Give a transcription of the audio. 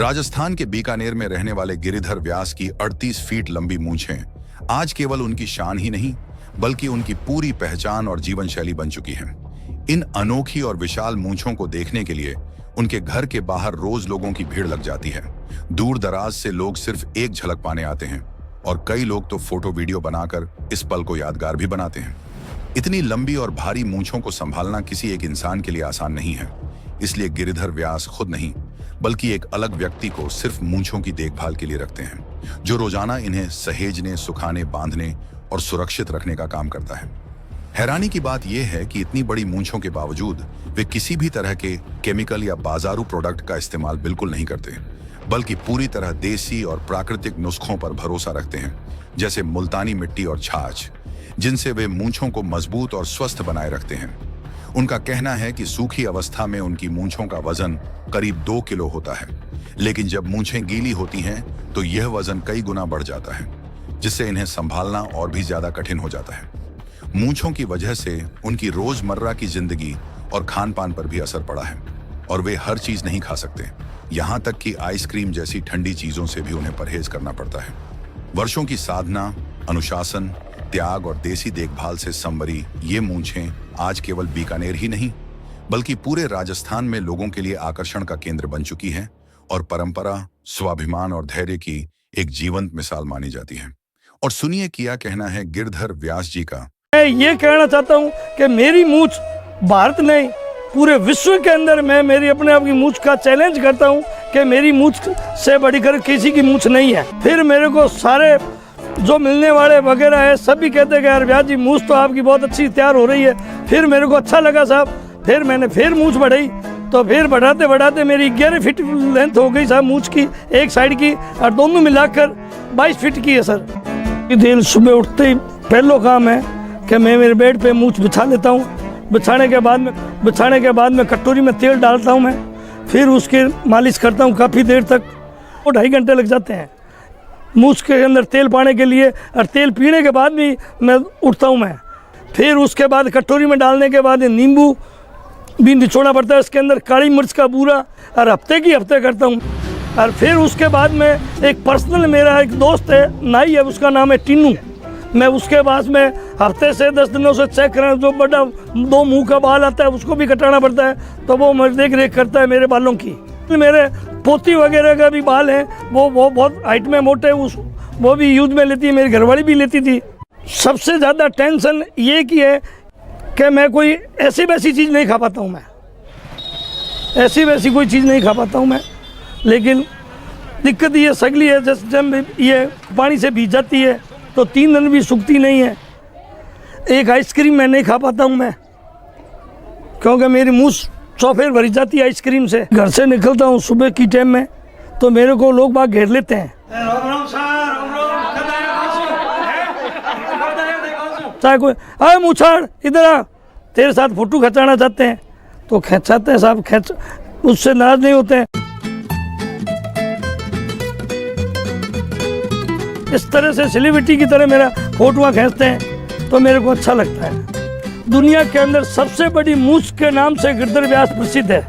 राजस्थान के बीकानेर में रहने वाले गिरिधर व्यास की 38 फीट लंबी मूंछें आज केवल उनकी शान ही नहीं बल्कि उनकी पूरी पहचान और जीवन शैली बन चुकी हैं। इन अनोखी और विशाल मूंछों को देखने के लिए उनके घर के बाहर रोज लोगों की भीड़ लग जाती है। दूर दराज से लोग सिर्फ एक झलक पाने आते हैं और कई लोग तो फोटो वीडियो बनाकर इस पल को यादगार भी बनाते हैं। इतनी लंबी और भारी मूंछों को संभालना किसी एक इंसान के लिए आसान नहीं है, इसलिए गिरिधर व्यास खुद नहीं बल्कि एक अलग व्यक्ति को सिर्फ मूंछों की देखभाल के लिए रखते हैं, जो रोजाना इन्हें सहेजने, सुखाने, बांधने और सुरक्षित रखने का काम करता है। हैरानी की बात यह है कि इतनी बड़ी मूंछों के बावजूद वे किसी भी तरह के केमिकल या बाजारू प्रोडक्ट का इस्तेमाल बिल्कुल नहीं करते, बल्कि पूरी तरह देसी और प्राकृतिक नुस्खों पर भरोसा रखते हैं, जैसे मुल्तानी मिट्टी और छाछ, जिनसे वे मूंछों को मजबूत और स्वस्थ बनाए रखते हैं। उनका कहना है कि सूखी अवस्था में उनकी मूंछों का वजन करीब 2 किलो होता है, लेकिन जब मूंछें गीली होती हैं तो यह वजन कई गुना बढ़ जाता है, जिससे इन्हें संभालना और भी ज्यादा कठिन हो जाता है। मूंछों की वजह से उनकी रोजमर्रा की जिंदगी और खान पान पर भी असर पड़ा है और वे हर चीज नहीं खा सकते। यहाँ तक कि आइसक्रीम जैसी ठंडी चीजों से भी उन्हें परहेज करना पड़ता है। वर्षों की साधना, अनुशासन, त्याग और देसी देखभाल से संवरी ये मूंछें आज केवल बीकानेर ही नहीं बल्कि पूरे राजस्थान में लोगों के लिए आकर्षण का केंद्र बन चुकी है और परंपरा, स्वाभिमान और धैर्य की एक जीवंत मिसाल मानी जाती है। और सुनिए क्या कहना है गिरधर व्यास जी का। मैं ये कहना चाहता हूँ कि मेरी मूंछ भारत नहीं पूरे विश्व के अंदर मैं मेरी अपने आप की मूंछ का चैलेंज करता हूँ कि मेरी मूंछ से बढ़कर किसी की मूंछ नहीं है। फिर मेरे को सारे जो मिलने वाले वगैरह है सभी कहते हैं कि यार व्यास जी मूंछ तो आपकी बहुत अच्छी तैयार हो रही है। फिर मेरे को अच्छा लगा साहब, फिर मैंने फिर मूंछ बढ़ाई तो फिर बढ़ाते बढ़ाते मेरी 11 फीट लेंथ हो गई साहब मूंछ की, एक साइड की, और दोनों मिलाकर 22 फीट की है सर। दिन सुबह उठते ही पहला काम है कि मैं मेरे बेड पे मूंछ बिछा लेता हूँ। बिछाने के बाद में कटोरी में तेल डालता हूँ मैं, फिर उसके मालिश करता हूँ काफ़ी देर तक। 2-2.5 घंटे लग जाते हैं मूंछ के अंदर तेल पाने के लिए, और तेल पीने के बाद भी मैं उठता हूँ मैं। फिर उसके बाद कटोरी में डालने के बाद नींबू भी निचोड़ना पड़ता है, इसके अंदर काली मिर्च का बूरा, और हफ्ते करता हूँ। और फिर उसके बाद में एक पर्सनल मेरा एक दोस्त है, नाई है, उसका नाम है टीनू। मैं उसके पास में हफ्ते से 10 दिनों से चेक कराना, जो बड़ा 2 मुंह का बाल आता है उसको भी कटाना पड़ता है, तो वो मेरी देख रेख करता है मेरे बालों की। मेरे पोती वगैरह का भी बाल है, वो बहुत हाइट में मोटे, वो भी यूज में लेती है, मेरी घरवाली भी लेती थी। सबसे ज़्यादा टेंशन ये की है कि मैं कोई ऐसी वैसी चीज़ नहीं खा पाता हूँ, मैं ऐसी वैसी कोई चीज़ नहीं खा पाता हूँ मैं। लेकिन दिक्कत ये सगली है, जैसे जब ये पानी से भीग जाती है तो 3 दिन भी सूखती नहीं है। एक आइसक्रीम मैं नहीं खा पाता हूँ मैं, क्योंकि मेरी मुँह चौफेर भरी जाती है आइसक्रीम से। घर से निकलता हूँ सुबह की टाइम में तो मेरे को लोग बाग घेर लेते हैं, चाहे कोई अरे मुछाड़ इधर आ, तेरे साथ फोटो खिंचाना चाहते हैं तो खिंचाते हैं साहब, खींच, उससे नाराज नहीं होते हैं। इस तरह से सेलिब्रिटी की तरह मेरा फोटोआं खींचते हैं तो मेरे को अच्छा लगता है। दुनिया के अंदर सबसे बड़ी मूंछ के नाम से गिरधर व्यास प्रसिद्ध है।